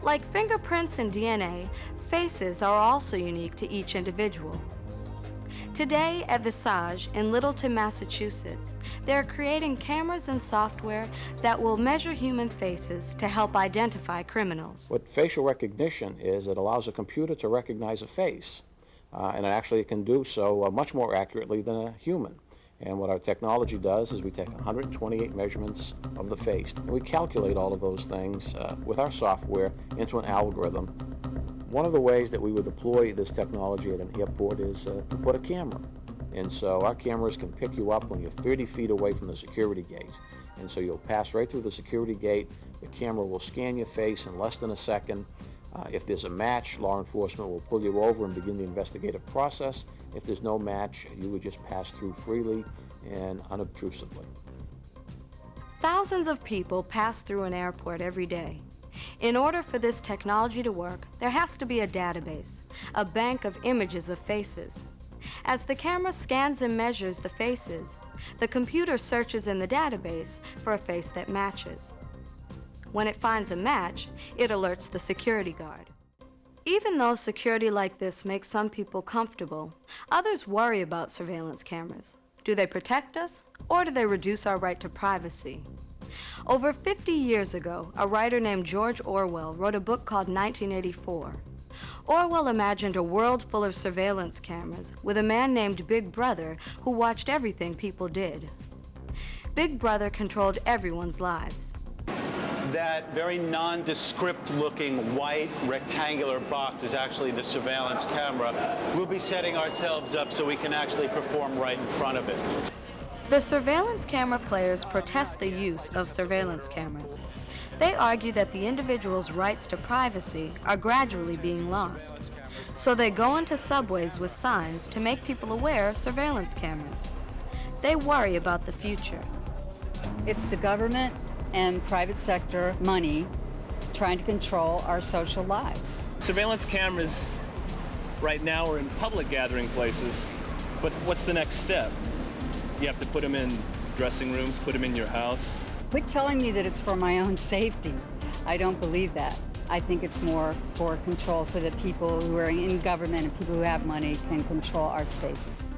Like fingerprints and DNA, faces are also unique to each individual. Today at Viisage in Littleton, Massachusetts, they are creating cameras and software that will measure human faces to help identify criminals. What facial recognition is, it allows a computer to recognize a face, and actually it can do so much more accurately than a human. And what our technology does is we take 128 measurements of the face, and we calculate all of those things with our software into an algorithm. One of the ways that we would deploy this technology at an airport is to put a camera. And so our cameras can pick you up when you're 30 feet away from the security gate. And so you'll pass right through the security gate. The camera will scan your face in less than a second. If there's a match, law enforcement will pull you over and begin the investigative process. If there's no match, you would just pass through freely and unobtrusively. Thousands of people pass through an airport every day. In order for this technology to work, there has to be a database, a bank of images of faces. As the camera scans and measures the faces, the computer searches in the database for a face that matches. When it finds a match, it alerts the security guard. Even though security like this makes some people comfortable, others worry about surveillance cameras. Do they protect us, or do they reduce our right to privacy? Over 50 years ago, a writer named George Orwell wrote a book called 1984. Orwell imagined a world full of surveillance cameras with a man named Big Brother who watched everything people did. Big Brother controlled everyone's lives. That very nondescript-looking white rectangular box is actually the surveillance camera. We'll be setting ourselves up so we can actually perform right in front of it. The surveillance camera players protest the use of surveillance cameras. They argue that the individual's rights to privacy are gradually being lost. So they go into subways with signs to make people aware of surveillance cameras. They worry about the future. It's the government and private sector money trying to control our social lives. Surveillance cameras right now are in public gathering places, but what's the next step? You have to put them in dressing rooms, put them in your house. Quit telling me that it's for my own safety. I don't believe that. I think it's more for control so that people who are in government and people who have money can control our spaces.